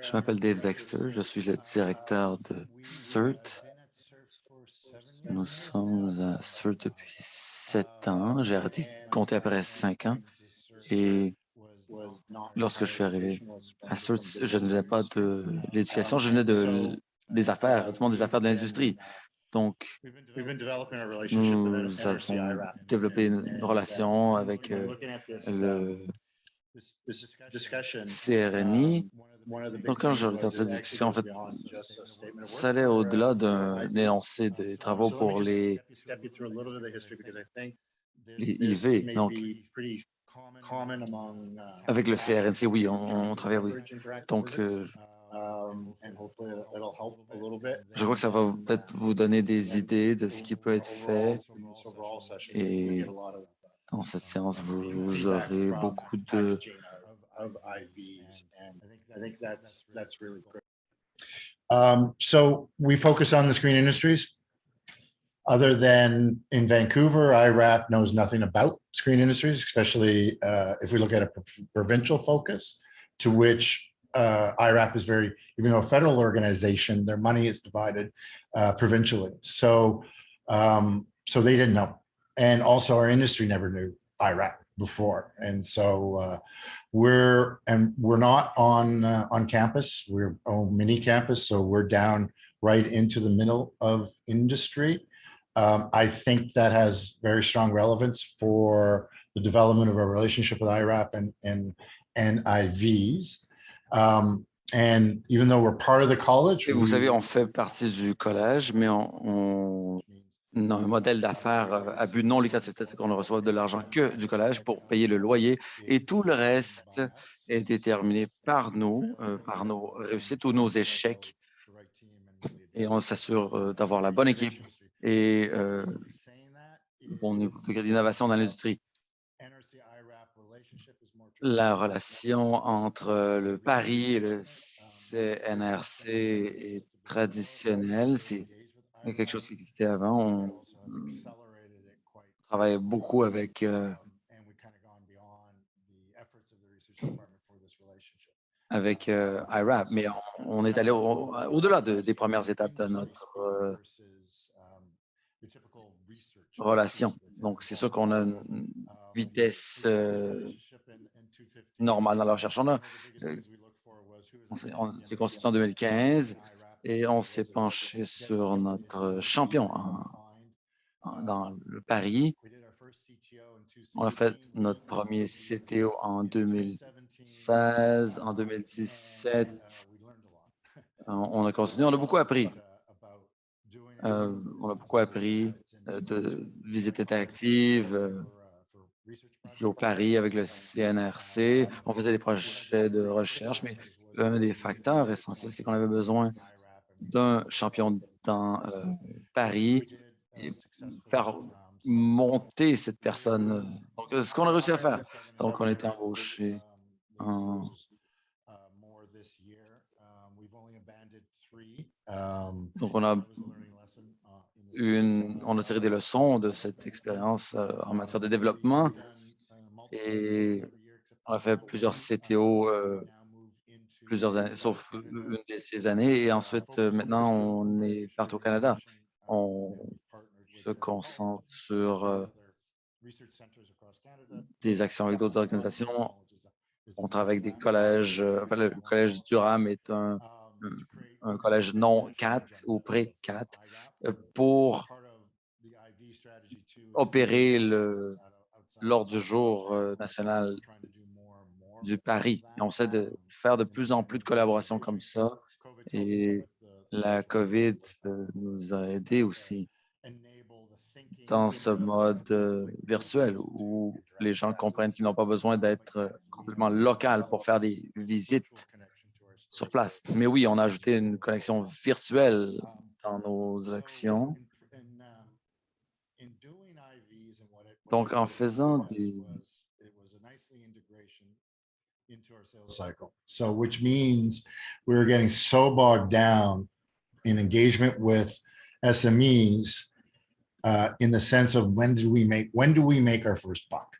Je m'appelle Dave Dexter, je suis le directeur de CERT. Nous sommes à CERT depuis 7 ans. J'ai arrêté de compter après 5 ans. Et lorsque je suis arrivé à CERT, je ne venais pas de l'éducation, je venais des affaires, du monde des affaires de l'industrie. Donc, nous avons développé une relation avec le CRNI. Donc, quand je regarde cette discussion, en fait, ça allait au-delà d'un énoncé des travaux pour les IV. Donc, avec le CRNC, oui, on travaille, oui. Donc, je crois que ça va peut-être vous donner des idées de ce qui peut être fait. Et dans cette séance, vous aurez beaucoup de... So we focus on the screen industries. Other than in Vancouver, IRAP knows nothing about screen industries, especially if we look at a provincial focus, to which IRAP is very, even though a federal organization, their money is divided provincially. So they didn't know. And also our industry never knew IRAP before. And so we're not on campus. We're on mini campus. So we're down right into the middle of industry. I think that has very strong relevance for the development of our relationship with IRAP and IVs. And even though we're part of the college, vous savez, on fait partie du collège, mais on a un modèle d'affaires à but non lucratif, c'est qu'on ne reçoit de l'argent que du collège pour payer le loyer et tout le reste est déterminé par nous, par nos réussites ou nos échecs. Et on s'assure d'avoir la bonne équipe et bon niveau d'innovation dans l'industrie. La relation entre le Paris et le CNRC est traditionnelle. C'est quelque chose qui existait avant. On travaille beaucoup avec IRAP, mais on est allé au-delà des premières étapes de notre relation. Donc, c'est sûr qu'on a une vitesse normale dans la recherche. On s'est constitué en 2015 et on s'est penché sur notre champion dans le Paris. On a fait notre premier CTO en 2016, en 2017. On a continué, on a beaucoup appris. On a beaucoup appris de visites interactives ici au Paris avec le CNRC. On faisait des projets de recherche, mais un des facteurs essentiels, c'est qu'on avait besoin d'un champion dans Paris et faire monter cette personne. Donc, ce qu'on a réussi à faire. Donc, on était embauché en... Donc, on a tiré des leçons de cette expérience en matière de développement et on a fait plusieurs CTO plusieurs années, sauf une de ces années. Et ensuite, maintenant, on est parti au Canada. On se concentre sur des actions avec d'autres organisations. On travaille avec des collèges. Enfin, le collège du Durham est un collège non CAT ou pré-CAT pour opérer l'ordre du jour national du Paris. Et on essaie de faire de plus en plus de collaborations comme ça. Et la COVID nous a aidés aussi dans ce mode virtuel où les gens comprennent qu'ils n'ont pas besoin d'être complètement local pour faire des visites sur place. Mais oui, on a ajouté une connexion virtuelle dans nos actions. Donc, en faisant des... into our sales cycle. So which means we were getting so bogged down in engagement with SMEs in the sense of when do we make our first buck?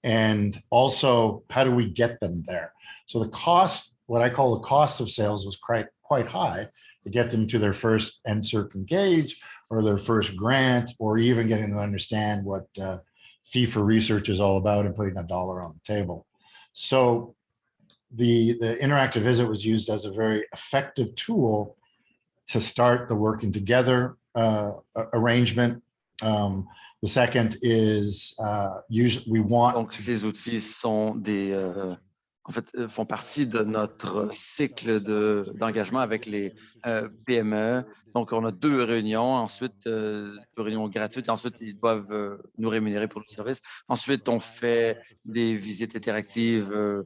And also how do we get them there? So the cost what I call the cost of sales was quite high to get them to their first NSERC engage or their first grant, or even getting them to understand what fee for research is all about and putting a dollar on the table. So the interactive visit was used as a very effective tool to start the working together arrangement. The second is we want. Donc, les outils sont en fait, font partie de notre cycle d'engagement avec les PME. Donc, on a 2 réunions, ensuite 2 réunions gratuites, et ensuite ils doivent nous rémunérer pour le service. Ensuite, on fait des visites interactives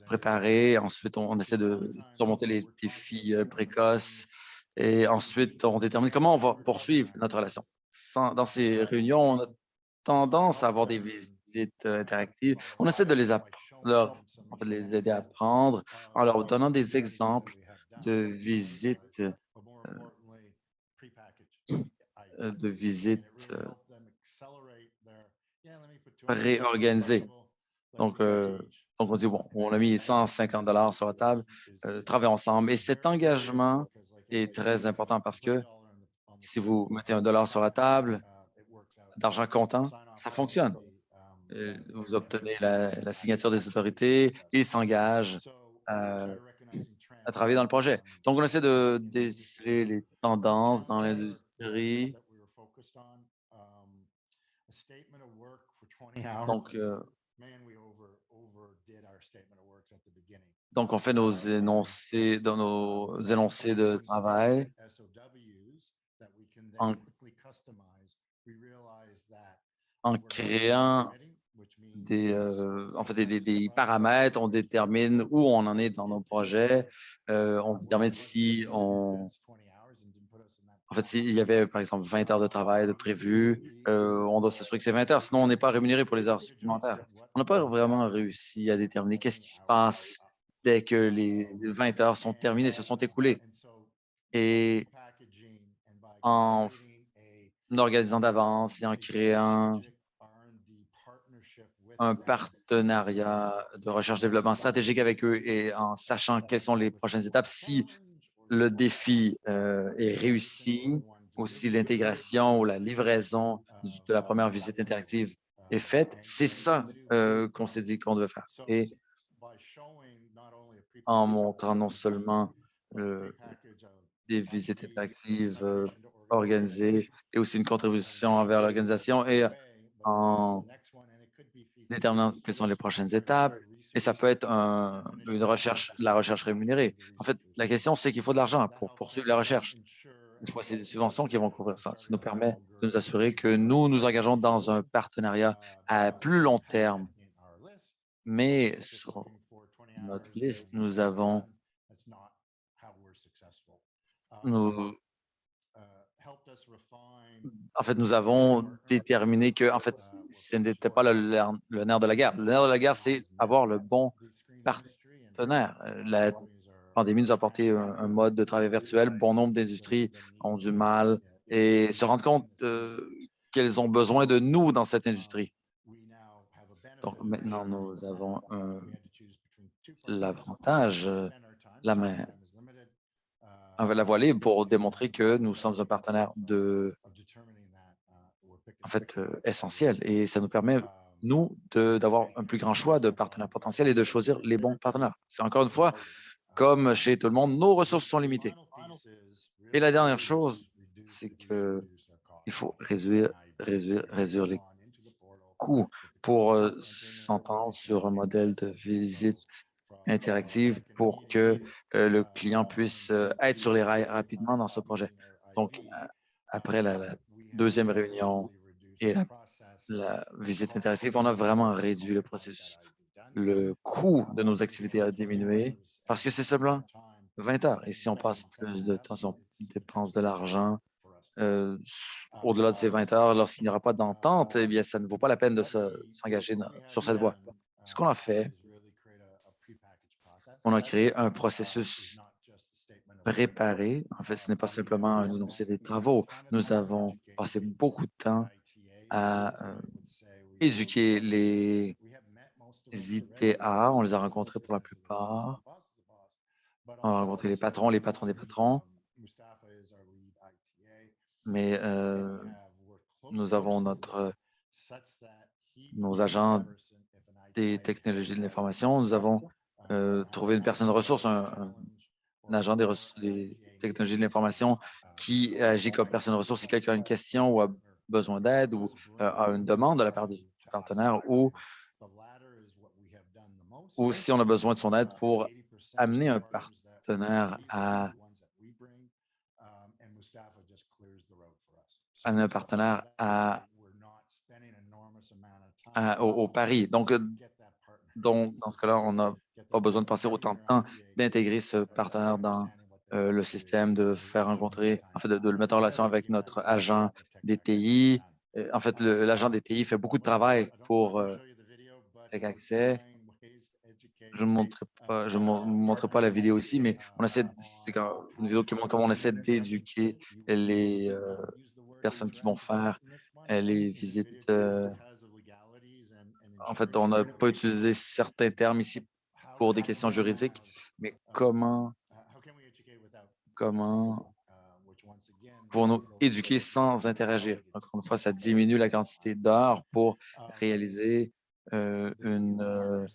préparées. Ensuite, on essaie de surmonter les défis précoces. Et ensuite, on détermine comment on va poursuivre notre relation. Dans ces réunions, on a tendance à avoir des visites interactives. On essaie de les aider à apprendre en leur donnant des exemples de visites réorganisées. Donc, on dit, bon, on a mis 150 $ sur la table, travaillons ensemble. Et cet engagement est très important parce que si vous mettez $1 sur la table, d'argent comptant, ça fonctionne. Vous obtenez la signature des autorités, ils s'engagent à travailler dans le projet. Donc, on essaie de déceler les tendances dans l'industrie. Donc, on fait nos énoncés de travail en créant des paramètres. On détermine où on en est dans nos projets. On détermine s'il y avait, par exemple, 20 heures de travail de prévu, on doit s'assurer que c'est 20 heures, sinon on n'est pas rémunéré pour les heures supplémentaires. On n'a pas vraiment réussi à déterminer qu'est-ce qui se passe dès que les 20 heures sont terminées, se sont écoulées. Et en organisant d'avance et en créant un partenariat de recherche-développement stratégique avec eux et en sachant quelles sont les prochaines étapes, si le défi est réussi, ou si l'intégration ou la livraison de la première visite interactive est faite, c'est ça qu'on s'est dit qu'on devait faire. Et en montrant non seulement des visites interactives organisées et aussi une contribution envers l'organisation, et en déterminant quelles sont les prochaines étapes. Et ça peut être la recherche rémunérée. En fait, la question, c'est qu'il faut de l'argent pour poursuivre la recherche. Une fois, c'est des subventions qui vont couvrir ça. Ça nous permet de nous assurer que nous nous engageons dans un partenariat à plus long terme. Mais sur notre liste, nous avons déterminé que, en fait, ce n'était pas le nerf de la guerre. Le nerf de la guerre, c'est avoir le bon partenaire. La pandémie nous a apporté un mode de travail virtuel. Bon nombre d'industries ont du mal et se rendent compte qu'elles ont besoin de nous dans cette industrie. Donc maintenant, nous avons l'avantage, la voie libre pour démontrer que nous sommes un partenaire essentiel, et ça nous permet, nous, d'avoir un plus grand choix de partenaires potentiels et de choisir les bons partenaires. C'est encore une fois, comme chez tout le monde, nos ressources sont limitées. Et la dernière chose, c'est qu'il faut réduire les coûts pour s'entendre sur un modèle de visite interactive pour que le client puisse être sur les rails rapidement dans ce projet. Donc, après la deuxième réunion et la visite interactive, on a vraiment réduit le processus. Le coût de nos activités a diminué parce que c'est seulement 20 heures. Et si on passe plus de temps, si on dépense de l'argent au-delà de ces 20 heures, lorsqu'il n'y aura pas d'entente, eh bien, ça ne vaut pas la peine de s'engager sur cette voie. Ce qu'on a fait, on a créé un processus préparé. En fait, ce n'est pas simplement un énoncé des travaux. Nous avons passé beaucoup de temps à éduquer les ITA. On les a rencontrés pour la plupart. On a rencontré les patrons des patrons, mais nous avons nos agents des technologies de l'information. Nous avons trouvé une personne ressource, un agent des technologies de l'information qui agit comme personne ressource si quelqu'un a une question ou a besoin d'aide ou a une demande de la part du partenaire ou si on a besoin de son aide pour amener un partenaire au pari. Donc, dans ce cas-là, on n'a pas besoin de passer autant de temps d'intégrer ce partenaire dans le système, de faire rencontrer, en fait, de le mettre en relation avec notre agent des TI. En fait, l'agent des TI fait beaucoup de travail pour Tech Accès. Je ne montrerai pas la vidéo ici, mais c'est une vidéo qui montre comment on essaie d'éduquer les personnes qui vont faire les visites. En fait, on n'a pas utilisé certains termes ici pour des questions juridiques, mais comment pouvons-nous éduquer sans interagir? Encore une fois, ça diminue la quantité d'heures pour réaliser une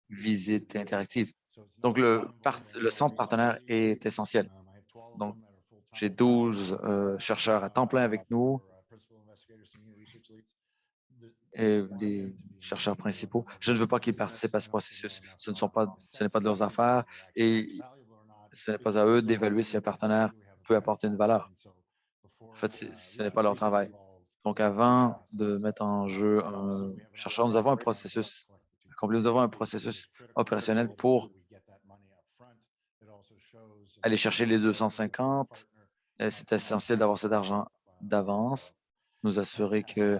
visite interactive. Donc, le centre partenaire est essentiel. Donc, j'ai 12 chercheurs à temps plein avec nous et les chercheurs principaux. Je ne veux pas qu'ils participent à ce processus. Ce n'est pas de leurs affaires et ce n'est pas à eux d'évaluer si un partenaire peut apporter une valeur. En fait, ce n'est pas leur travail. Donc, avant de mettre en jeu un chercheur, nous avons un processus complet. Nous avons un processus opérationnel pour aller chercher les 250. C'est essentiel d'avoir cet argent d'avance, nous assurer que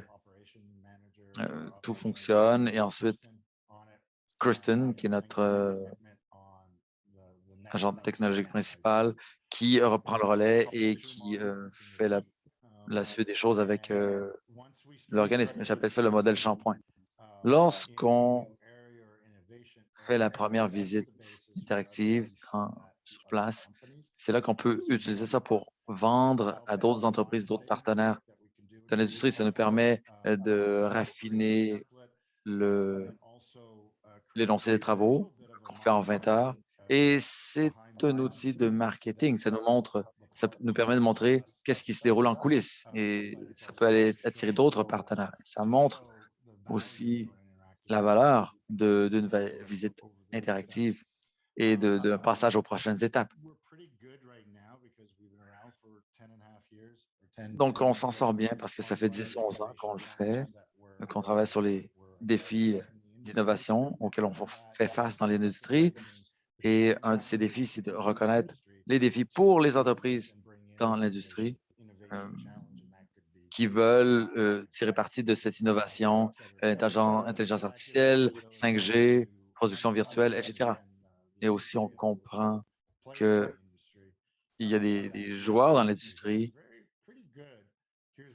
tout fonctionne. Et ensuite, Kristen, qui est notre agent technologique principal, qui reprend le relais et qui fait la suite des choses avec l'organisme. J'appelle ça le modèle shampoing. Lorsqu'on fait la première visite interactive sur place, c'est là qu'on peut utiliser ça pour vendre à d'autres entreprises, d'autres partenaires de l'industrie. Ça nous permet de raffiner l'énoncé des travaux qu'on fait en 20 heures. Et c'est un outil de marketing. Ça nous permet de montrer qu'est-ce qui se déroule en coulisses et ça peut aller attirer d'autres partenaires. Ça montre aussi la valeur d'une visite interactive et d'un passage aux prochaines étapes. Donc, on s'en sort bien parce que ça fait 10-11 ans qu'on le fait, qu'on travaille sur les défis d'innovation auxquels on fait face dans l'industrie. Et un de ces défis, c'est de reconnaître les défis pour les entreprises dans l'industrie qui veulent tirer parti de cette innovation, intelligence artificielle, 5G, production virtuelle, etc. Et aussi, on comprend qu'il y a des joueurs dans l'industrie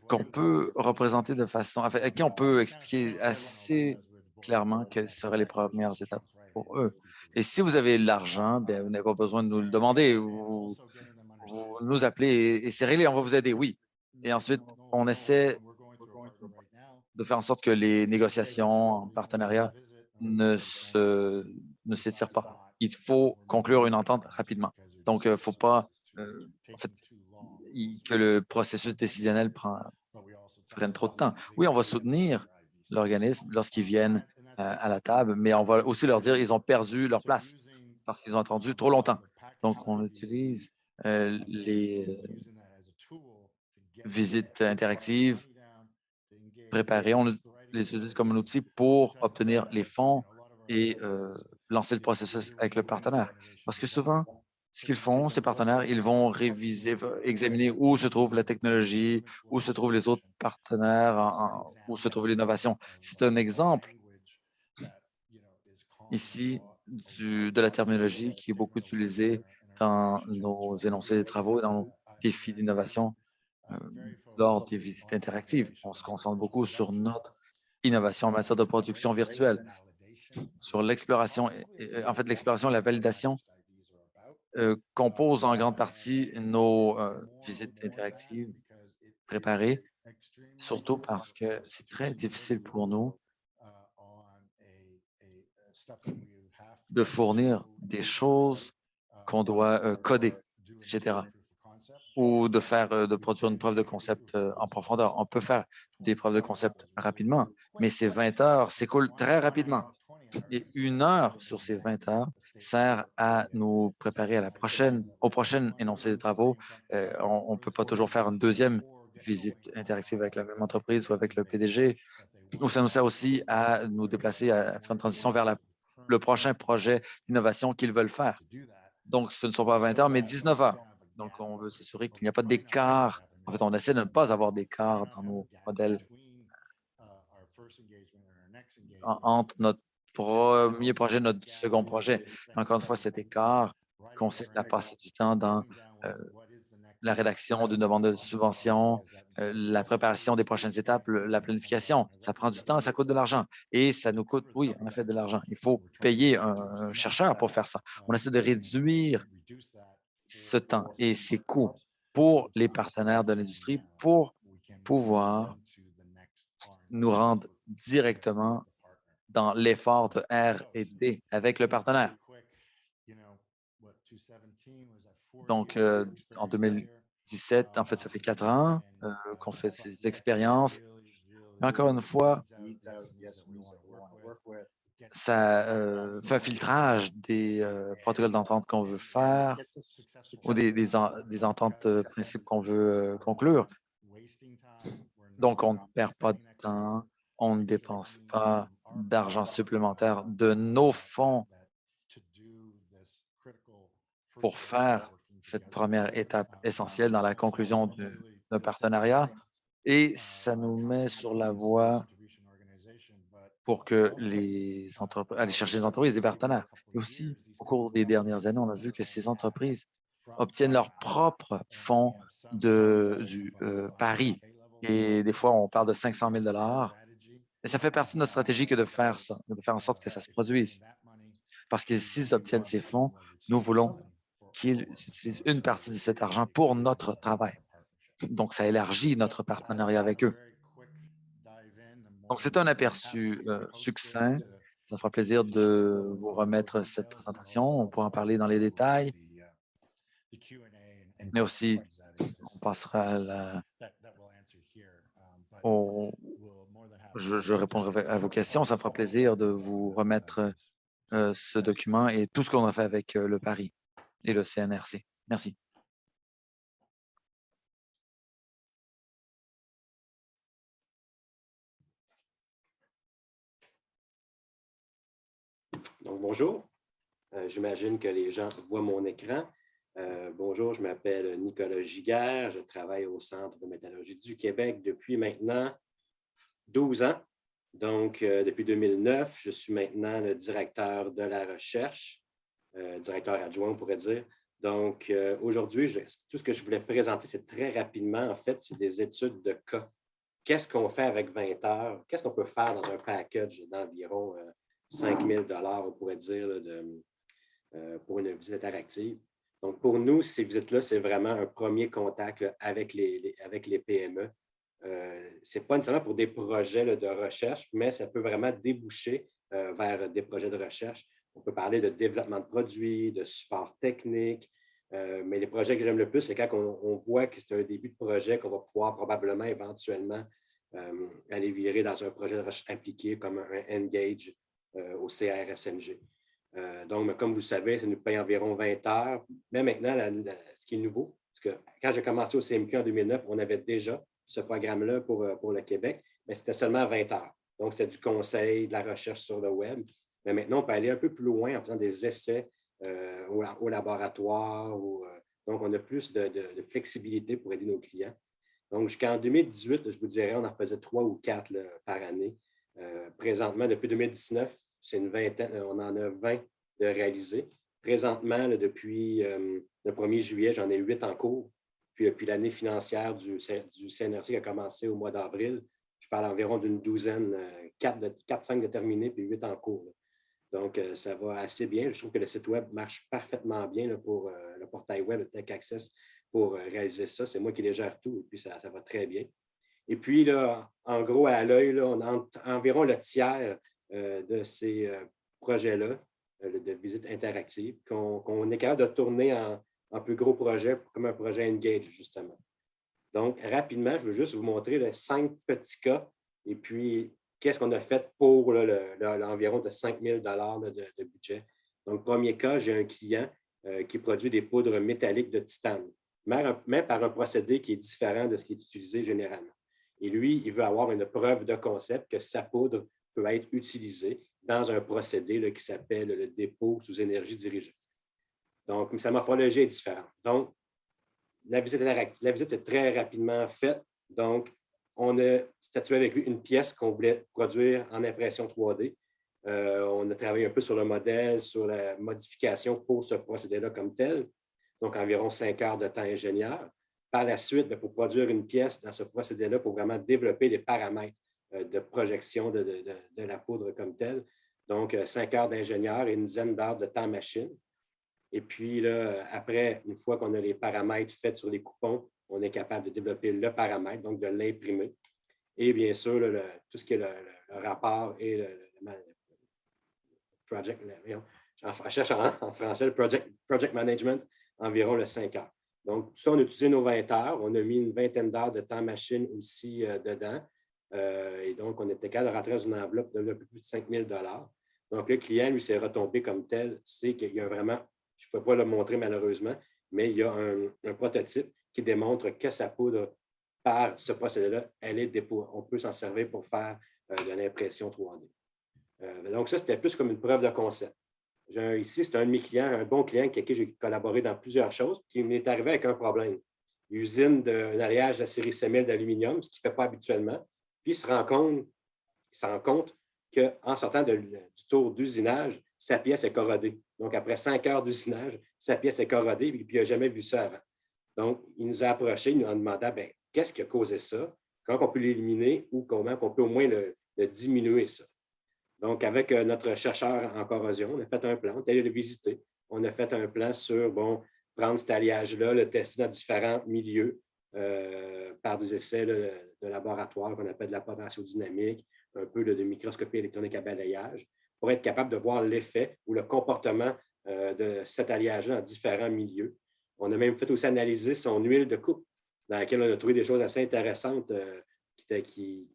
qu'on peut représenter de façon, enfin, à qui on peut expliquer assez clairement quelles seraient les premières étapes pour eux. Et si vous avez de l'argent, bien, vous n'avez pas besoin de nous le demander. Vous nous appelez et c'est réglé, on va vous aider, oui. Et ensuite, on essaie de faire en sorte que les négociations en partenariat ne s'étirent pas. Il faut conclure une entente rapidement. Donc, il ne faut pas en fait, que le processus décisionnel prenne trop de temps. Oui, on va soutenir l'organisme lorsqu'ils viennent à la table, mais on va aussi leur dire qu'ils ont perdu leur place parce qu'ils ont attendu trop longtemps. Donc, on utilise les visites interactives préparées. On les utilise comme un outil pour obtenir les fonds et lancer le processus avec le partenaire. Parce que souvent, ce qu'ils font, ces partenaires, ils vont réviser, examiner où se trouve la technologie, où se trouvent les autres partenaires, où se trouve l'innovation. C'est un exemple ici de la terminologie qui est beaucoup utilisée dans nos énoncés des travaux et dans nos défis d'innovation euh, lors des visites interactives. On se concentre beaucoup sur notre innovation en matière de production virtuelle, sur l'exploration, en fait, l'exploration et la validation compose en grande partie nos visites interactives préparées, surtout parce que c'est très difficile pour nous de fournir des choses qu'on doit coder, etc. Ou de produire une preuve de concept en profondeur. On peut faire des preuves de concept rapidement, mais ces 20 heures s'écoulent très rapidement. Et 1 heure sur ces 20 heures sert à nous préparer au prochain énoncé des travaux. On ne peut pas toujours faire une deuxième visite interactive avec la même entreprise ou avec le PDG. Ou ça nous sert aussi à nous déplacer, à faire une transition vers le prochain projet d'innovation qu'ils veulent faire. Donc, ce ne sont pas 20 heures, mais 19 heures. Donc, on veut s'assurer qu'il n'y a pas d'écart. En fait, on essaie de ne pas avoir d'écart dans nos modèles entre notre premier projet et notre second projet. Encore une fois, cet écart consiste à passer du temps dans la rédaction d'une demande de subvention, la préparation des prochaines étapes, la planification. Ça prend du temps, ça coûte de l'argent. Et ça nous coûte, oui, en effet, de l'argent. Il faut payer un chercheur pour faire ça. On essaie de réduire ce temps et ces coûts pour les partenaires de l'industrie pour pouvoir nous rendre directement dans l'effort de R&D avec le partenaire. Donc, en 2017, en fait, ça fait 4 ans qu'on fait ces expériences. Mais encore une fois, ça fait un filtrage des protocoles d'entente qu'on veut faire ou des ententes de principe qu'on veut conclure. Donc, on ne perd pas de temps, on ne dépense pas d'argent supplémentaire de nos fonds pour faire cette première étape essentielle dans la conclusion d'un partenariat. Et ça nous met sur la voie pour que aller chercher les entreprises, des partenaires. Et aussi, au cours des dernières années, on a vu que ces entreprises obtiennent leurs propres fonds du pari. Et des fois, on parle de 500 000 $. Et ça fait partie de notre stratégie que de faire ça, de faire en sorte que ça se produise. Parce que s'ils obtiennent ces fonds, nous voulons qu'ils utilisent une partie de cet argent pour notre travail. Donc, ça élargit notre partenariat avec eux. Donc, c'est un aperçu succinct. Ça me fera plaisir de vous remettre cette présentation. On pourra en parler dans les détails, mais aussi, on passera je répondrai à vos questions. Ça me fera plaisir de vous remettre ce document et tout ce qu'on a fait avec le Paris et le CNRC. Merci. Donc, bonjour. J'imagine que les gens voient mon écran. Bonjour, je m'appelle Nicolas Giguère. Je travaille au Centre de métallurgie du Québec depuis maintenant 12 ans. Donc, depuis 2009, je suis maintenant le directeur de la recherche, directeur adjoint, on pourrait dire. Donc, aujourd'hui, tout ce que je voulais présenter, c'est très rapidement, en fait, c'est des études de cas. Qu'est-ce qu'on fait avec 20 heures? Qu'est-ce qu'on peut faire dans un package d'environ 5 000 $, on pourrait dire, pour une visite interactive? Donc, pour nous, ces visites-là, c'est vraiment un premier contact là, avec les PME. Ce n'est pas nécessairement pour des projets là, de recherche, mais ça peut vraiment déboucher vers des projets de recherche. On peut parler de développement de produits, de support technique, mais les projets que j'aime le plus, c'est quand on voit que c'est un début de projet qu'on va pouvoir probablement éventuellement aller virer dans un projet de recherche impliqué comme un Engage au CRSNG. Donc, comme vous le savez, ça nous paye environ 20 heures. Mais maintenant, ce qui est nouveau, parce que quand j'ai commencé au CMQ en 2009, on avait déjà ce programme-là pour le Québec, mais c'était seulement 20 heures. Donc, c'était du conseil, de la recherche sur le web. Mais maintenant, on peut aller un peu plus loin en faisant des essais au laboratoire. Donc, on a plus de flexibilité pour aider nos clients. Donc, jusqu'en 2018, je vous dirais, on en faisait 3 ou 4 là, par année. Présentement, depuis 2019, c'est une vingtaine, on en a 20 de réalisés. Présentement, là, depuis le 1er juillet, j'en ai 8 en cours. Puis, depuis l'année financière du CNRC qui a commencé au mois d'avril, je parle environ d'une douzaine, 4-5 de terminés, puis 8 en cours. Là. Donc, ça va assez bien. Je trouve que le site web marche parfaitement bien là, pour le portail web de Tech Access pour réaliser ça. C'est moi qui les gère tout et puis ça va très bien. Et puis, là, en gros, à l'œil, là, on a environ le tiers de ces projets-là de visite interactive qu'on est capable de tourner en plus gros projet, comme un projet Engage, justement. Donc, rapidement, je veux juste vous montrer les 5 petits cas et puis qu'est-ce qu'on a fait pour l'environ de 5 000 de budget. Donc, premier cas, j'ai un client qui produit des poudres métalliques de titane, mais par un procédé qui est différent de ce qui est utilisé généralement. Et lui, il veut avoir une preuve de concept que sa poudre peut être utilisée dans un procédé là, qui s'appelle le dépôt sous énergie dirigée. Donc, sa morphologie est différente. Donc, la visite est très rapidement faite. Donc, on a statué avec lui une pièce qu'on voulait produire en impression 3D. On a travaillé un peu sur le modèle, sur la modification pour ce procédé-là comme tel. Donc, environ 5 heures de temps ingénieur. Par la suite, pour produire une pièce dans ce procédé-là, il faut vraiment développer les paramètres de projection de la poudre comme telle. Donc, 5 heures d'ingénieur et une dizaine d'heures de temps machine. Et puis, là, après, une fois qu'on a les paramètres faits sur les coupons, on est capable de développer le paramètre, donc de l'imprimer. Et bien sûr, tout ce qui est le rapport et le project, je cherche en français, le project management, environ le 5 heures. Donc, tout ça, on a utilisé nos 20 heures. On a mis une vingtaine d'heures de temps machine aussi dedans. Et donc, on était capable de rentrer dans une enveloppe de un peu plus de 5 000 $. Donc, le client, lui, s'est retombé comme tel. C'est qu'il y a vraiment, je ne peux pas le montrer malheureusement, mais il y a un prototype qui démontre que sa poudre, par ce procédé-là, elle est dépôt. On peut s'en servir pour faire de l'impression 3D. Donc, ça, c'était plus comme une preuve de concept. Ici, c'est un de mes clients, un bon client avec qui j'ai collaboré dans plusieurs choses, qui m'est arrivé avec un problème. Usine d'un alliage de la série CML d'aluminium, ce qu'il ne fait pas habituellement. Puis, il se rend compte qu'en sortant du tour d'usinage, sa pièce est corrodée. Donc, après 5 heures d'usinage, sa pièce est corrodée, puis il n'a jamais vu ça avant. Donc, il nous a approchés, il nous a demandé qu'est-ce qui a causé ça, comment on peut l'éliminer ou comment on peut au moins le diminuer ça. Donc, avec notre chercheur en corrosion, on a fait un plan, on est allé le visiter. On a fait un plan sur, prendre cet alliage-là, le tester dans différents milieux par des essais de laboratoire qu'on appelle de la potentiodynamique, un peu de microscopie électronique à balayage, pour être capable de voir l'effet ou le comportement de cet alliage-là dans différents milieux. On a même fait aussi analyser son huile de coupe, dans laquelle on a trouvé des choses assez intéressantes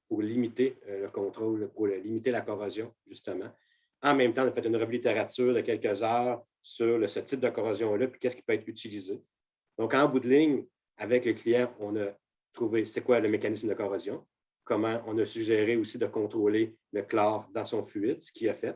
pour limiter le contrôle, pour limiter la corrosion, justement. En même temps, on a fait une revue littérature de quelques heures sur ce type de corrosion-là, puis qu'est-ce qui peut être utilisé. Donc, en bout de ligne, avec le client, on a trouvé c'est quoi le mécanisme de corrosion, comment on a suggéré aussi de contrôler le chlore dans son fluide, ce qu'il a fait.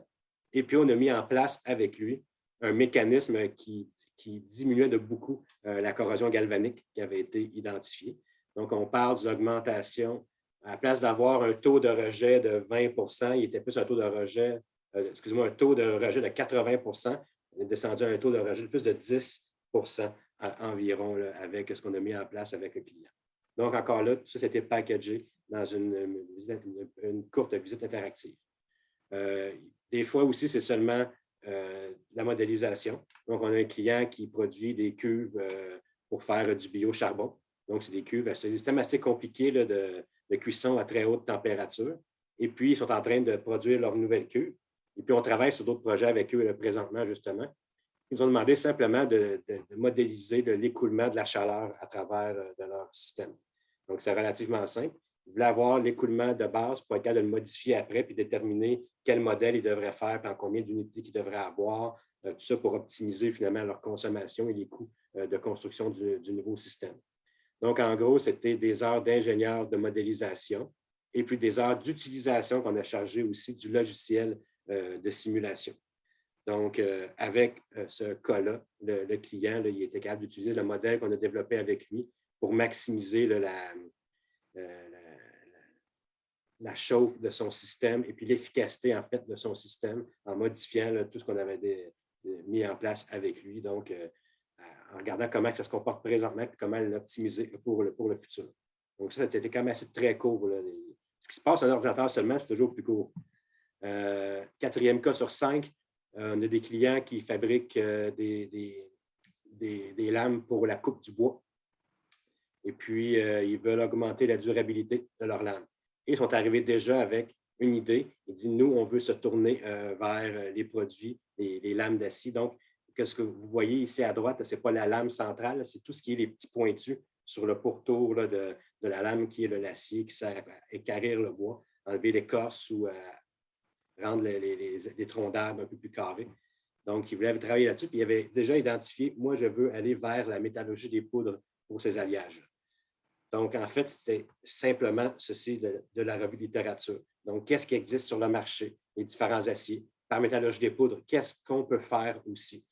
Et puis, on a mis en place avec lui un mécanisme qui diminuait de beaucoup la corrosion galvanique qui avait été identifiée. Donc, on parle d'une augmentation. À la place d'avoir un taux de rejet de 20 il était plus un taux de rejet, un taux de rejet de 80 on est descendu à un taux de rejet de plus de 10 environ là, avec ce qu'on a mis en place avec le client. Donc, encore là, tout ça, c'était packagé dans une courte visite interactive. Des fois aussi, c'est seulement la modélisation. Donc, on a un client qui produit des cuves pour faire du biocharbon. Donc, c'est des cuves, c'est un système assez compliqué là, de cuisson à très haute température. Et puis, ils sont en train de produire leur nouvelle cuve. Et puis, on travaille sur d'autres projets avec eux là, présentement, justement. Ils nous ont demandé simplement de modéliser l'écoulement de la chaleur à travers de leur système. Donc, c'est relativement simple. Ils voulaient avoir l'écoulement de base pour être capable de le modifier après puis déterminer quel modèle ils devraient faire, puis en combien d'unités qu'ils devraient avoir, tout ça pour optimiser finalement leur consommation et les coûts de construction du nouveau système. Donc, en gros, c'était des heures d'ingénieur de modélisation et puis des heures d'utilisation qu'on a chargées aussi du logiciel de simulation. Donc, avec ce cas-là, le client, là, il était capable d'utiliser le modèle qu'on a développé avec lui pour maximiser là, la chauffe de son système et puis l'efficacité, en fait, de son système en modifiant là, tout ce qu'on avait mis en place avec lui. Donc, en regardant comment ça se comporte présentement et comment l'optimiser pour le futur. Donc, ça a été quand même assez très court. Là. Ce qui se passe sur un ordinateur seulement, c'est toujours plus court. 4e cas sur 5, On a des clients qui fabriquent des lames pour la coupe du bois. Et puis, ils veulent augmenter la durabilité de leurs lames. Et ils sont arrivés déjà avec une idée. Ils disent, nous, on veut se tourner vers les produits, les lames d'acier. Donc, ce que vous voyez ici à droite, ce n'est pas la lame centrale, c'est tout ce qui est les petits pointus sur le pourtour là, de la lame qui est l'acier qui sert à équarrir le bois, enlever l'écorce ou rendre les troncs d'arbres un peu plus carrés. Donc, ils voulaient travailler là-dessus. Puis, ils avaient déjà identifié, moi, je veux aller vers la métallurgie des poudres pour ces alliages. Donc, en fait, c'était simplement ceci de la revue de littérature. Donc, qu'est-ce qui existe sur le marché, les différents aciers, par métallurgie des poudres, qu'est-ce qu'on peut faire aussi?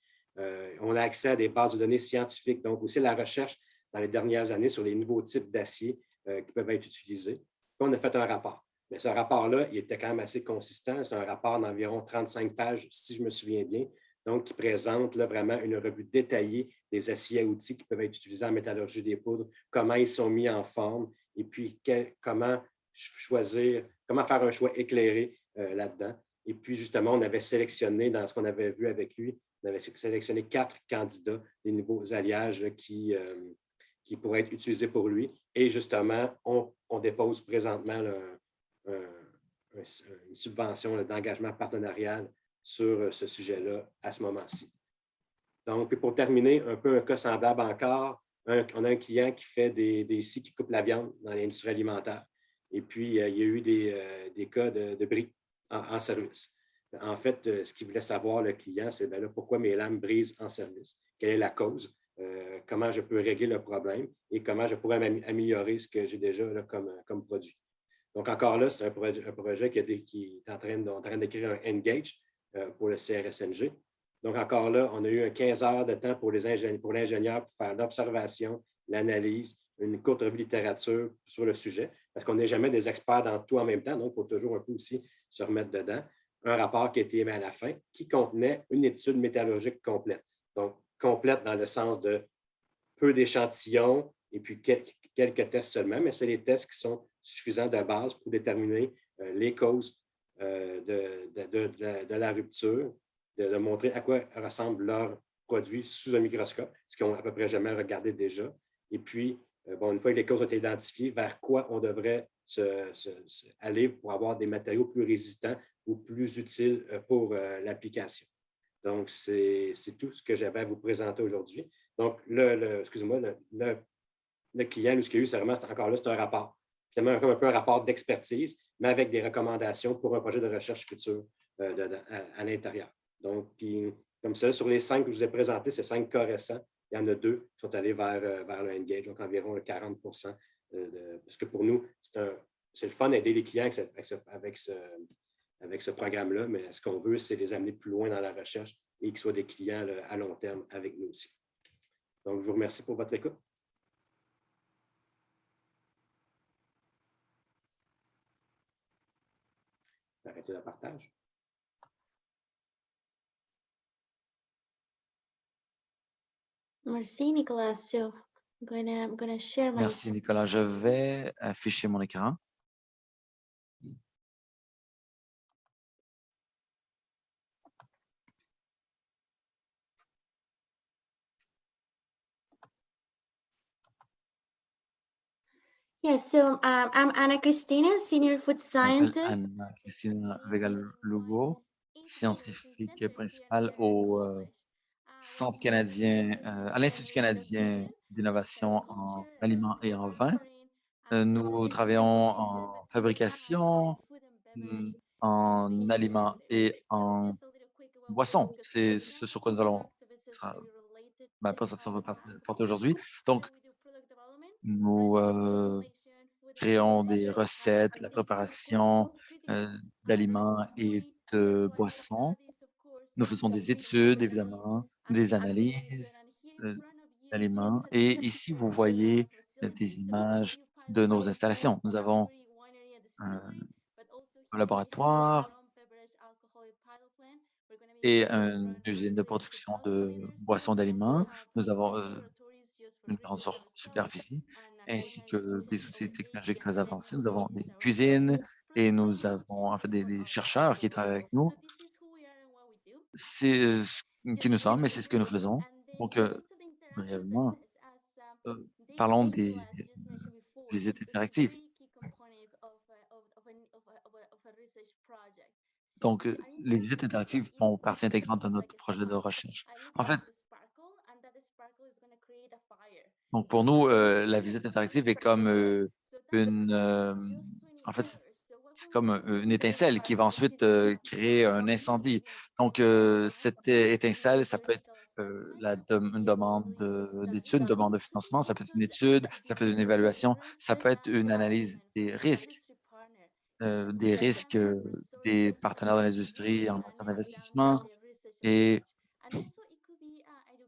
On a accès à des bases de données scientifiques, donc aussi la recherche dans les dernières années sur les nouveaux types d'acier qui peuvent être utilisés. Puis on a fait un rapport. Mais ce rapport-là, il était quand même assez consistant. C'est un rapport d'environ 35 pages, si je me souviens bien, donc qui présente là, vraiment une revue détaillée des aciers à outils qui peuvent être utilisés en métallurgie des poudres, comment ils sont mis en forme et puis comment choisir, comment faire un choix éclairé là-dedans. Et puis, justement, on avait sélectionné, dans ce qu'on avait vu avec lui, on avait sélectionné 4 candidats, des nouveaux alliages là, qui pourraient être utilisés pour lui. Et justement, on dépose présentement là, une subvention d'engagement partenarial sur ce sujet-là à ce moment-ci. Donc, pour terminer, un peu un cas semblable encore, on a un client qui fait des scies qui coupent la viande dans l'industrie alimentaire. Et puis, il y a eu des cas de bris en service. En fait, ce qu'il voulait savoir, le client, c'est là, pourquoi mes lames brisent en service? Quelle est la cause? Comment je peux régler le problème et comment je pourrais améliorer ce que j'ai déjà là, comme produit. Donc, encore là, c'est un projet qui est en train d'écrire un Engage pour le CRSNG. Donc, encore là, on a eu 15 heures de temps pour l'ingénieur pour faire l'observation, l'analyse, une courte revue de littérature sur le sujet, parce qu'on n'est jamais des experts dans tout en même temps, donc il faut toujours un peu aussi se remettre dedans. Un rapport qui a été émis à la fin, qui contenait une étude métallurgique complète. Donc, complète dans le sens de peu d'échantillons et puis quelques tests seulement, mais c'est les tests qui sont suffisants de base pour déterminer les causes de la rupture, de montrer à quoi ressemble leur produit sous un microscope, ce qu'ils n'ont à peu près jamais regardé déjà. Et puis, une fois que les causes ont été identifiées, vers quoi on devrait aller pour avoir des matériaux plus résistants ou plus utiles pour l'application. Donc, c'est tout ce que j'avais à vous présenter aujourd'hui. Donc, excusez-moi, le client, ce qu'il y a eu, c'est vraiment, encore là, c'est un rapport. C'est un peu un rapport d'expertise, mais avec des recommandations pour un projet de recherche futur à l'intérieur. Donc, puis, comme ça, sur les 5 que je vous ai présentés, ces 5 cas récents, il y en a 2 qui sont allés vers le Engage, donc environ 40 parce que pour nous, c'est le fun d'aider les clients avec ce programme-là, mais ce qu'on veut, c'est les amener plus loin dans la recherche et qu'ils soient des clients là, à long terme avec nous aussi. Donc, je vous remercie pour votre écoute. Arrêtez le partage. Merci, Nicolas. So I'm gonna share my. Merci, Nicolas. Je vais afficher mon écran. Yeah, so I'm Anna Cristina, Senior Food Je m'appelle Scientist. Anna-Christina Vega-Lugo, scientifique principale au Centre canadien, à l'Institut canadien d'innovation en aliments et en vin. Nous travaillons en fabrication, en aliments et en boissons. C'est ce sur quoi nous allons ma présentation va porter aujourd'hui. Donc, nous créons des recettes, la préparation d'aliments et de boissons. Nous faisons des études, évidemment, des analyses d'aliments. Et ici, vous voyez des images de nos installations. Nous avons un laboratoire et une usine de production de boissons d'aliments. Nous avons une grande superficie, ainsi que des outils technologiques très avancés. Nous avons des cuisines et nous avons en fait des chercheurs qui travaillent avec nous. C'est ce qui nous sommes et c'est ce que nous faisons. Donc, brièvement, parlons des visites interactives. Donc, les visites interactives font partie intégrante de notre projet de recherche. En fait, donc pour nous, la visite interactive est comme une, en fait, c'est comme une étincelle qui va ensuite créer un incendie. Donc, cette étincelle, ça peut être une demande d'étude, une demande de financement, ça peut être une étude, ça peut être une évaluation, ça peut être une analyse des risques des partenaires de l'industrie en matière d'investissement. Et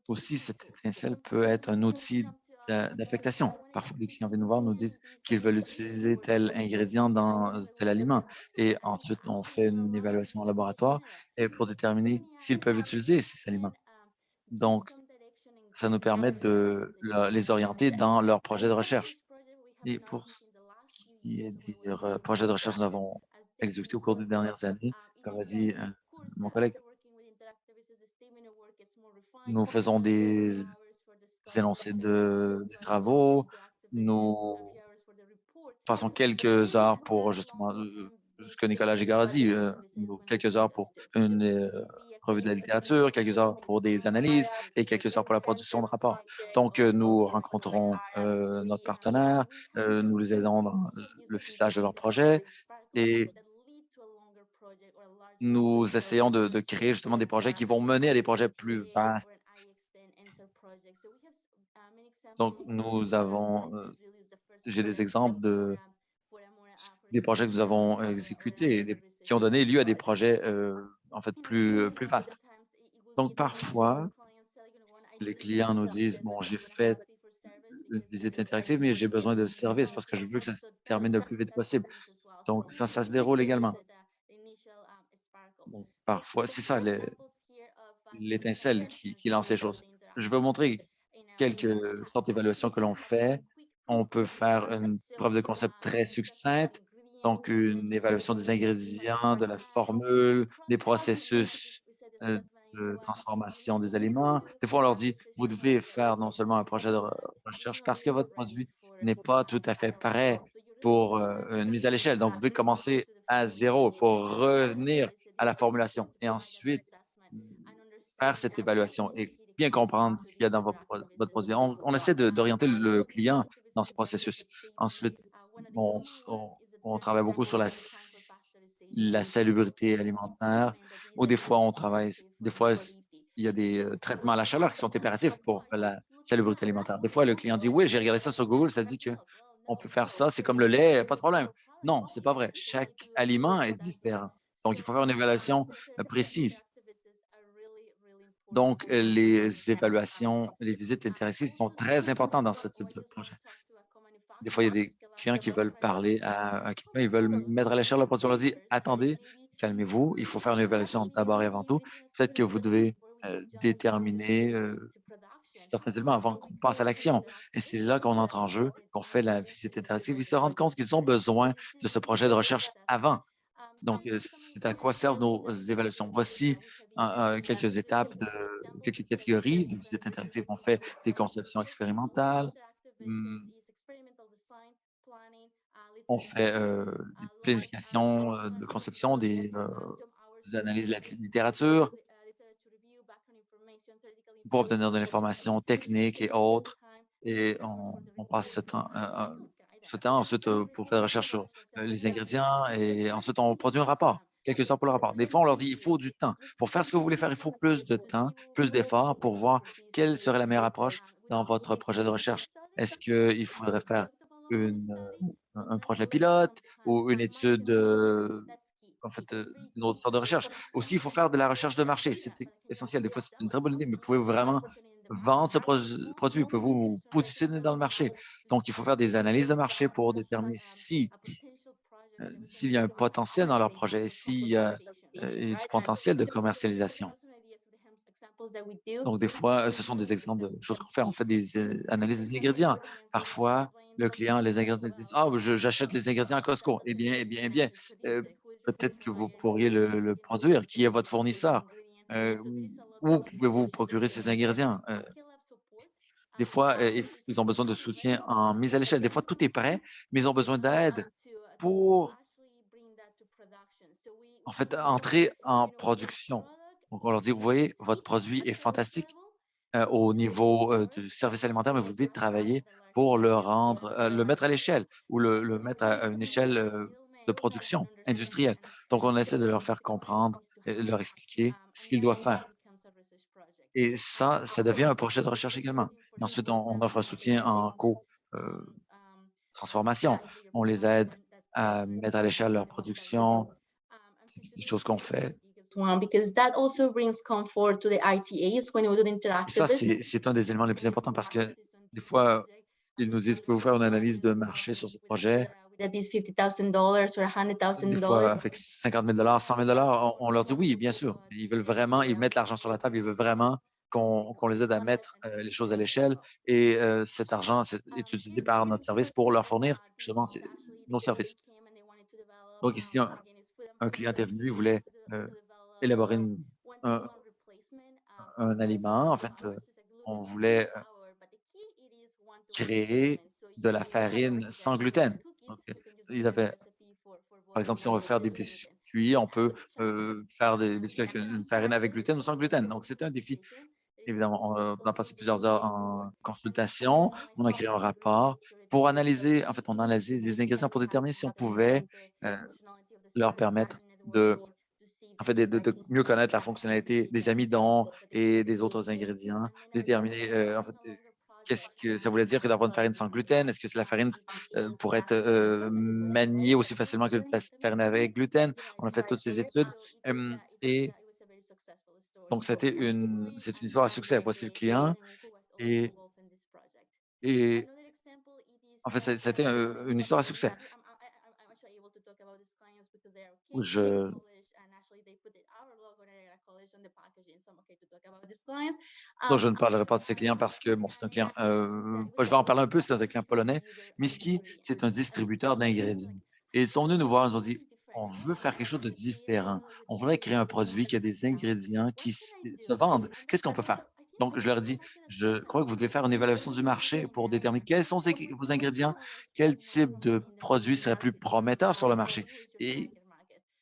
aussi, cette étincelle peut être un outil d'affectation. Parfois, les clients viennent nous voir, nous disent qu'ils veulent utiliser tel ingrédient dans tel aliment. Et ensuite, on fait une évaluation en laboratoire et pour déterminer s'ils peuvent utiliser ces aliments. Donc, ça nous permet de les orienter dans leur projet de recherche. Et pour ce qui est des projets de recherche que nous avons exécutés au cours des dernières années, comme a dit mon collègue, nous faisons des énoncés des travaux, nous passons quelques heures pour justement ce que Nicolas Giguère a dit, quelques heures pour une revue de la littérature, quelques heures pour des analyses et quelques heures pour la production de rapports. Donc, nous rencontrons notre partenaire, nous les aidons dans le ficelage de leur projet et nous essayons de créer justement des projets qui vont mener à des projets plus vastes. Donc, j'ai des exemples des projets que nous avons exécutés et qui ont donné lieu à des projets en fait plus vastes. Donc, parfois, les clients nous disent, bon, j'ai fait une visite interactive, mais j'ai besoin de services parce que je veux que ça se termine le plus vite possible. Donc, ça se déroule également. Donc, parfois, c'est ça l'étincelle qui lance les choses. Je veux montrer quelques sortes d'évaluations que l'on fait. On peut faire une preuve de concept très succincte, donc une évaluation des ingrédients, de la formule, des processus euh, de transformation des aliments. Des fois, on leur dit, vous devez faire non seulement un projet de recherche parce que votre produit n'est pas tout à fait prêt pour une mise à l'échelle. Donc, vous devez commencer à zéro. Il faut revenir à la formulation et ensuite faire cette évaluation et bien comprendre ce qu'il y a dans votre produit. On essaie d'orienter le client dans ce processus. Ensuite, on, on- on travaille beaucoup sur la salubrité alimentaire, ou des fois, des fois, il y a des traitements à la chaleur qui sont impératifs pour la salubrité alimentaire. Des fois, le client dit, oui, j'ai regardé ça sur Google, ça dit que on peut faire ça, c'est comme le lait, pas de problème. Non, c'est pas vrai. Chaque aliment est différent. Donc, il faut faire une évaluation précise. Donc, les évaluations, les visites interactives sont très importantes dans ce type de projet. Des fois, il y a des clients qui veulent parler à quelqu'un, ils veulent mettre à l'échelle le produit. On leur dit, attendez, calmez-vous, il faut faire une évaluation d'abord et avant tout. Peut-être que vous devez déterminer certains éléments avant qu'on passe à l'action. Et c'est là qu'on entre en jeu, qu'on fait la visite interactive. Ils se rendent compte qu'ils ont besoin de ce projet de recherche avant. Donc, c'est à quoi servent nos évaluations. Voici quelques étapes quelques catégories de visites interactives. On fait des conceptions expérimentales, hum, on fait des planifications de conception, des analyses de la littérature pour obtenir de l'information technique et autres. Et on passe ce temps ensuite pour faire des recherches sur les ingrédients et ensuite on produit un rapport, quelques heures pour le rapport. Des fois, on leur dit il faut du temps. Pour faire ce que vous voulez faire, il faut plus de temps, plus d'efforts pour voir quelle serait la meilleure approche dans votre projet de recherche. Est-ce qu'il faudrait faire un projet pilote ou une étude, en fait, une autre sorte de recherche? Aussi, il faut faire de la recherche de marché. C'est essentiel. Des fois, c'est une très bonne idée, mais pouvez-vous vraiment vendre ce produit? Pouvez-vous vous positionner dans le marché? Donc, il faut faire des analyses de marché pour déterminer s'il y a un potentiel dans leur projet, s'il y a du potentiel de commercialisation. Donc, des fois, ce sont des exemples de choses qu'on fait. On fait des analyses des ingrédients. Parfois, le client, les ingrédients disent, ah, j'achète les ingrédients à Costco. Eh bien, peut-être que vous pourriez le produire. Qui est votre fournisseur? Où pouvez-vous procurer ces ingrédients? Des fois, ils ont besoin de soutien en mise à l'échelle. Des fois, tout est prêt, mais ils ont besoin d'aide pour, en fait, entrer en production. Donc, on leur dit, vous voyez, votre produit est fantastique au niveau du service alimentaire, mais vous devez travailler pour le rendre, le mettre à l'échelle ou le mettre à une échelle de production industrielle. Donc, on essaie de leur faire comprendre, leur expliquer ce qu'ils doivent faire. Et ça devient un projet de recherche également. Et ensuite, on offre un soutien en co-transformation. On les aide à mettre à l'échelle leur production. C'est des choses qu'on fait. Because that also brings comfort to the ITAs when we do the Et interactive ça, business. c'est un des éléments les plus importants parce que des fois, ils nous disent, pouvez-vous faire une analyse de marché sur ce projet? That is $50,000 or Des $100,000. fois, avec 50 000 100 000 on leur dit oui, bien sûr. Ils veulent vraiment, ils mettent l'argent sur la table, ils veulent vraiment qu'on les aide à mettre les choses à l'échelle. Et cet argent est utilisé par notre service pour leur fournir justement nos services. Donc, ici, un client est venu, il voulait élaborer un, un aliment. En fait, on voulait créer de la farine sans gluten. Donc, ils avaient, par exemple, si on veut faire des biscuits, on peut faire des biscuits avec une farine avec gluten ou sans gluten. Donc, c'était un défi. Évidemment, on a passé plusieurs heures en consultation. On a créé un rapport pour analyser, en fait, on a analysé les ingrédients pour déterminer si on pouvait euh, leur permettre en fait, de mieux connaître la fonctionnalité des amidons et des autres ingrédients, déterminer, en fait, qu'est-ce que ça voulait dire que d'avoir une farine sans gluten? Est-ce que la farine pourrait être maniée aussi facilement que la farine avec gluten? On a fait toutes ces études. Et donc, c'est une histoire à succès. Voici le client. Et, et en fait, c'était une histoire à succès. Où je, donc, je ne parlerai pas de ces clients parce que bon, c'est un client, je vais en parler un peu, c'est un client polonais. Miski, c'est un distributeur d'ingrédients. Et ils sont venus nous voir, ils ont dit, on veut faire quelque chose de différent. On voudrait créer un produit qui a des ingrédients qui se vendent. Qu'est-ce qu'on peut faire? Donc, je leur dis, je crois que vous devez faire une évaluation du marché pour déterminer quels sont vos ingrédients, quel type de produit serait plus prometteur sur le marché et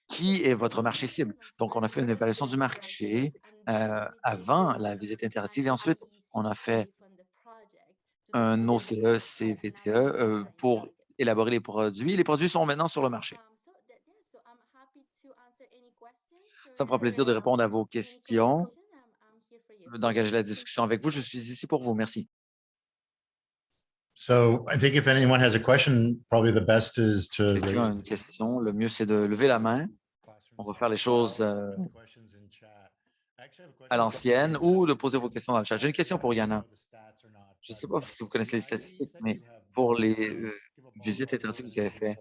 qui est votre marché cible. Donc, on a fait une évaluation du marché avant la visite interactive et ensuite, on a fait un OCE, CVTE pour élaborer les produits. Les produits sont maintenant sur le marché. Ça me fera plaisir de répondre à vos questions, d'engager la discussion avec vous. Je suis ici pour vous. Merci. So I think if anyone has a question, probably the best is Si to quelqu'un a raise. une question, le mieux, c'est de lever la main. On va faire les choses à l'ancienne ou de poser vos questions dans le chat. J'ai une question pour Yana. Je ne sais pas si vous connaissez les statistiques, mais pour les visites interactives que vous avez faites,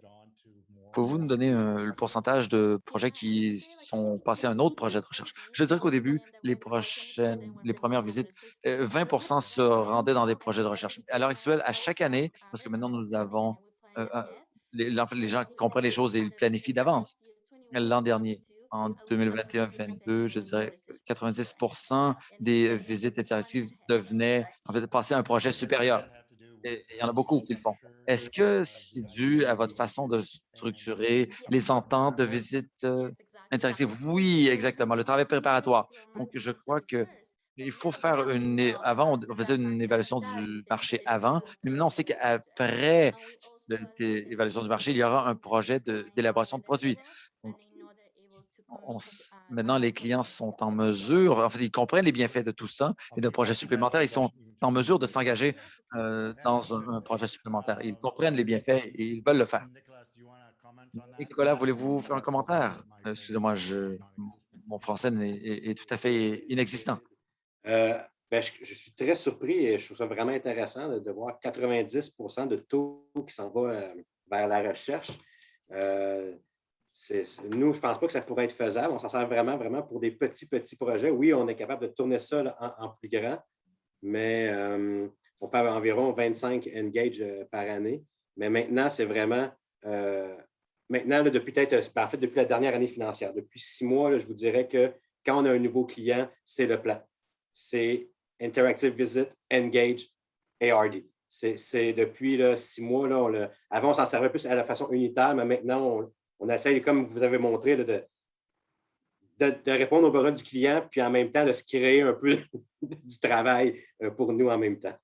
pouvez-vous nous donner le pourcentage de projets qui sont passés à un autre projet de recherche? Je dirais qu'au début, les premières visites, 20 se rendaient dans des projets de recherche. À l'heure actuelle, à chaque année, parce que maintenant nous avons, en fait, les gens comprennent les choses et ils planifient d'avance. L'an dernier, en 2021-22, je dirais que 90 des visites interactives devenaient, en fait, passer à un projet supérieur. Et il y en a beaucoup qui le font. Est-ce que c'est dû à votre façon de structurer les ententes de visite interactives? Oui, exactement, le travail préparatoire. Donc, je crois que il faut faire avant, on faisait une évaluation du marché avant, mais maintenant, on sait qu'après cette évaluation du marché, il y aura un projet d'élaboration de produits. Donc, maintenant, les clients sont en mesure, en fait, ils comprennent les bienfaits de tout ça et de projets supplémentaires. Ils sont en mesure de s'engager dans un projet supplémentaire. Ils comprennent les bienfaits et ils veulent le faire. Nicolas, voulez-vous faire un commentaire? Excusez-moi, mon français est tout à fait inexistant. Je suis très surpris et je trouve ça vraiment intéressant de voir 90 de taux qui s'en va vers la recherche. Nous, je ne pense pas que ça pourrait être faisable. On s'en sert vraiment, vraiment pour des petits projets. Oui, on est capable de tourner ça là, en plus grand, mais on fait environ 25 engage par année. Mais maintenant, c'est vraiment, maintenant, là, depuis la dernière année financière, depuis 6 mois, là, je vous dirais que quand on a un nouveau client, c'est le plan. C'est Interactive Visit, Engage, ARD. C'est depuis là, 6 mois. Là, avant, on s'en servait plus à la façon unitaire, mais maintenant, on essaye, comme vous avez montré, là, de répondre aux besoins du client, puis en même temps, de se créer un peu du travail pour nous en même temps.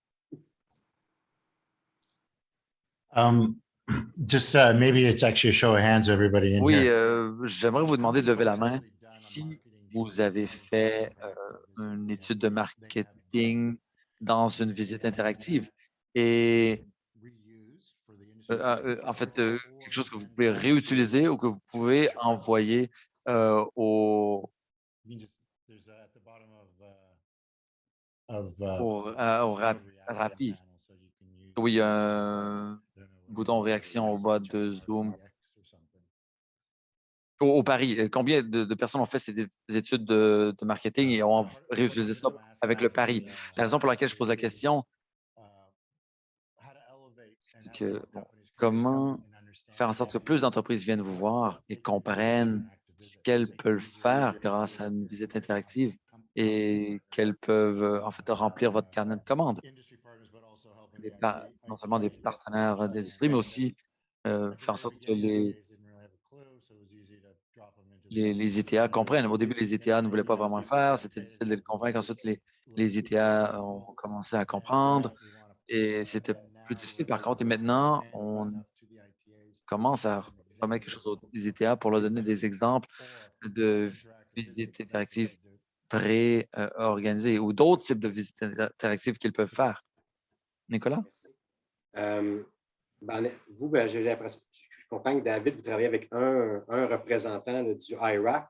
Just maybe it's actually a show of hands, everybody in Oui, here. j'aimerais vous demander de lever la main si vous avez fait une étude de marketing dans une visite interactive et en fait, quelque chose que vous pouvez réutiliser ou que vous pouvez envoyer au Rappi. Oui, il y a un bouton réaction au bas de Zoom. Au Paris, combien de personnes ont fait ces études de marketing et ont réutilisé ça avec le Paris? La raison pour laquelle je pose la question, c'est que comment faire en sorte que plus d'entreprises viennent vous voir et comprennent ce qu'elles peuvent faire grâce à une visite interactive et qu'elles peuvent en fait remplir votre carnet de commandes. Non seulement des partenaires d'industrie, mais aussi faire en sorte que les ETA comprennent. Au début, les ETA ne voulaient pas vraiment le faire. C'était difficile de les convaincre. Ensuite, les ETA ont commencé à comprendre et c'était plus difficile par contre. Et maintenant, on commence à remettre quelque chose aux ETA pour leur donner des exemples de visites interactives pré-organisées ou d'autres types de visites interactives qu'ils peuvent faire. Nicolas? Merci. Vous, j'ai l'impression, je comprends que David, vous travaillez avec un représentant là, du IRAC.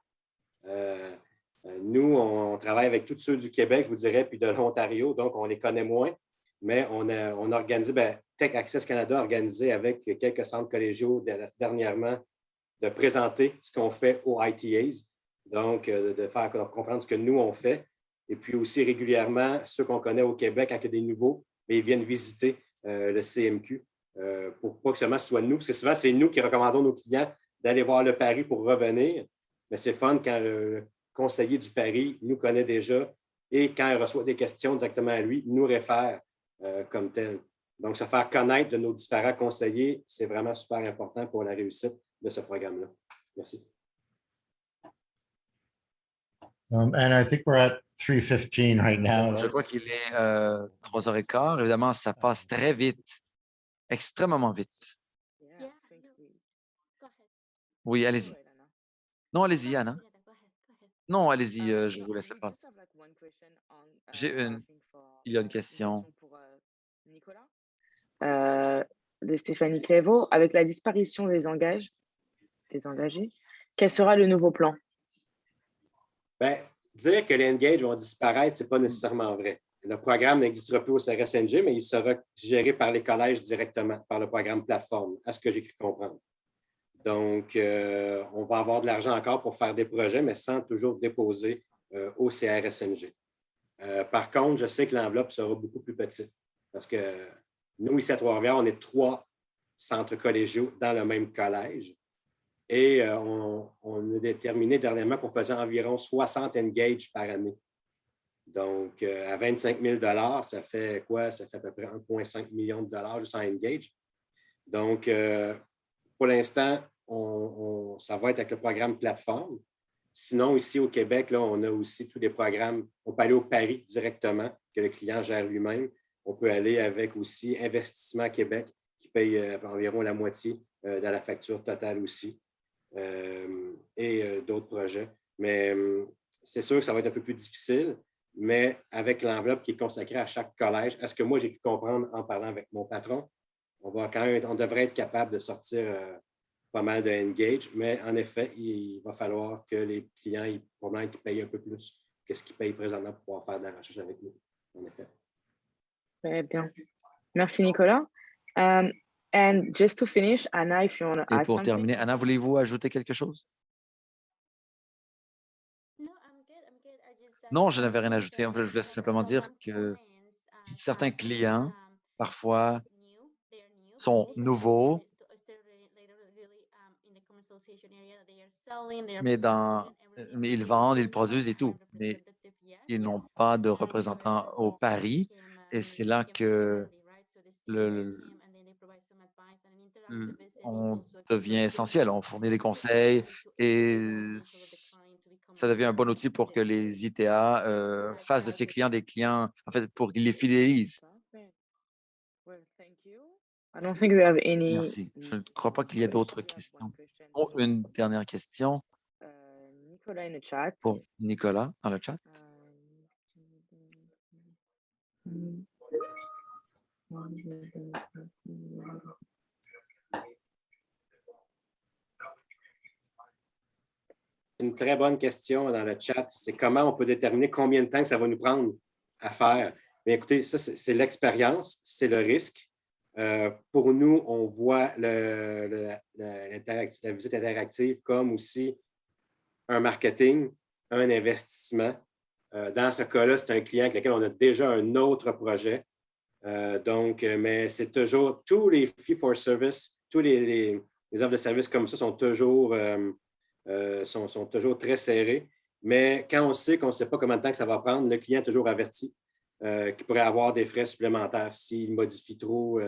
Nous, on travaille avec tous ceux du Québec, je vous dirais, puis de l'Ontario, donc on les connaît moins, mais on a organisé, Tech Access Canada a organisé avec quelques centres collégiaux dernièrement de présenter ce qu'on fait aux ITAs, donc de faire comprendre ce que nous, on fait. Et puis aussi régulièrement, ceux qu'on connaît au Québec, quand il y a des nouveaux, ils viennent visiter le CMQ pour pas que seulement ce soit nous, parce que souvent, c'est nous qui recommandons nos clients d'aller voir le Paris pour revenir. Mais c'est fun quand le conseiller du Paris nous connaît déjà et quand il reçoit des questions directement à lui, nous réfère comme tel. Donc, se faire connaître de nos différents conseillers, c'est vraiment super important pour la réussite de ce programme-là. Merci. And I think we're at 3:15 right now. Je crois qu'il est 3h15. Évidemment, ça passe très vite, extrêmement vite. Yeah, no, go ahead. Oui, allez-y. Non, allez-y, Anna. Go ahead. Non, allez-y, je vous laisse parler. Il y a une question. Pour Nicolas. De Stéphanie Clévaux. Avec la disparition des engagés, quel sera le nouveau plan? Dire que les Engage vont disparaître, ce n'est pas nécessairement vrai. Le programme n'existera plus au CRSNG, mais il sera géré par les collèges directement, par le programme plateforme, à ce que j'ai pu comprendre. Donc, on va avoir de l'argent encore pour faire des projets, mais sans toujours déposer au CRSNG. Par contre, je sais que l'enveloppe sera beaucoup plus petite parce que nous, ici à Trois-Rivières, on est 3 centres collégiaux dans le même collège. Et on a déterminé dernièrement qu'on faisait environ 60 engages par année. Donc, à 25 000 ça fait quoi? Ça fait à peu près 1,5 million de dollars juste en engage. Donc, pour l'instant, ça va être avec le programme plateforme. Sinon, ici au Québec, là, on a aussi tous les programmes. On peut aller au Paris directement, que le client gère lui-même. On peut aller avec aussi Investissement Québec, qui paye environ la moitié de la facture totale aussi. Et d'autres projets. Mais c'est sûr que ça va être un peu plus difficile, mais avec l'enveloppe qui est consacrée à chaque collège, à ce que moi j'ai pu comprendre en parlant avec mon patron, on devrait être capable de sortir pas mal de engage, mais en effet, il va falloir que les clients probablement qu'ils payent un peu plus que ce qu'ils payent présentement pour pouvoir faire de la recherche avec nous. En effet. Très bien. Merci, Nicolas. And just to finish, Anna, if you want to Et add pour something. terminer, Anna, voulez-vous ajouter quelque chose? No, I'm good. Non, je n'avais rien à ajouter. En fait, je voulais simplement dire que certains clients, parfois, sont nouveaux, mais dans mais ils vendent, ils produisent et tout, mais ils n'ont pas de représentants au Paris et c'est là que le on devient essentiel. On fournit des conseils et ça devient un bon outil pour que les ITA fassent de ses clients des clients, en fait, pour qu'ils les fidélisent. Perfect. Well, thank you. I don't think we have any Merci. Je ne crois pas qu'il y ait d'autres questions. Oh, from une dernière question Nicolas in the chat. pour Nicolas dans le chat. Une très bonne question dans le chat. C'est comment on peut déterminer combien de temps que ça va nous prendre à faire. Mais écoutez, ça, c'est l'expérience, c'est le risque. Pour nous, on voit la visite interactive comme aussi un marketing, un investissement. Dans ce cas-là, c'est un client avec lequel on a déjà un autre projet. Mais c'est toujours, tous les fee-for-service, tous les offres de services comme ça sont toujours très serrés. Mais quand on sait qu'on ne sait pas combien de temps que ça va prendre, le client est toujours averti qu'il pourrait avoir des frais supplémentaires s'il modifie trop.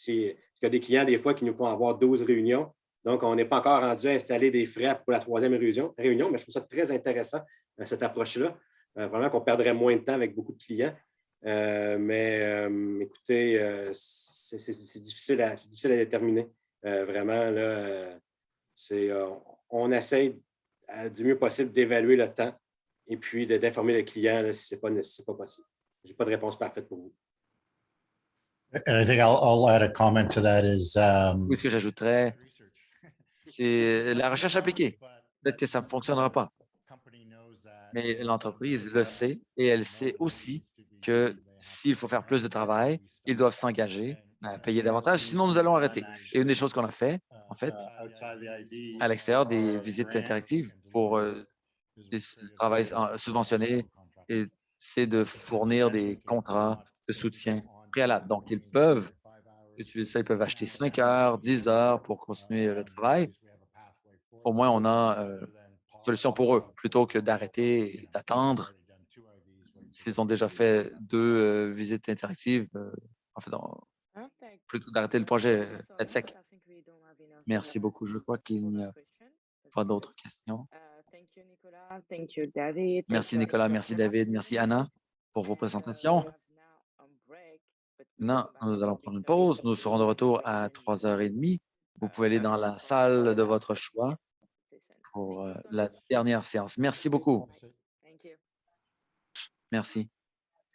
Il y a des clients, des fois, qui nous font avoir 12 réunions. Donc, on n'est pas encore rendu à installer des frais pour la 3e réunion, mais je trouve ça très intéressant, cette approche-là. Vraiment qu'on perdrait moins de temps avec beaucoup de clients. Écoutez, c'est difficile à déterminer. Vraiment, là, on essaie du mieux possible d'évaluer le temps et puis d'informer le client là, si ce n'est pas possible. Je n'ai pas de réponse parfaite pour vous. And I think I'll add a comment to that is Oui, ce que j'ajouterais, c'est la recherche appliquée. Peut-être que ça ne fonctionnera pas, mais l'entreprise le sait et elle sait aussi que s'il faut faire plus de travail, ils doivent s'engager à payer davantage, sinon nous allons arrêter. Et une des choses qu'on a fait, en fait, à l'extérieur des visites interactives pour du travail subventionné, c'est de fournir des contrats de soutien préalables. Donc, ils peuvent utiliser ça, ils peuvent acheter 5 heures, 10 heures pour continuer le travail. Au moins, on a une solution pour eux, plutôt que d'arrêter et d'attendre. S'ils ont déjà fait 2 visites interactives, en fait, plutôt d'arrêter le projet net sec. Merci beaucoup. Je crois qu'il n'y a pas d'autres questions. Thank you, Nicolas. Thank you, David. Merci Nicolas, merci David, merci Anna pour vos présentations. Maintenant, nous allons prendre une pause. Nous serons de retour à 3h30. Vous pouvez aller dans la salle de votre choix pour la dernière séance. Merci beaucoup. Merci.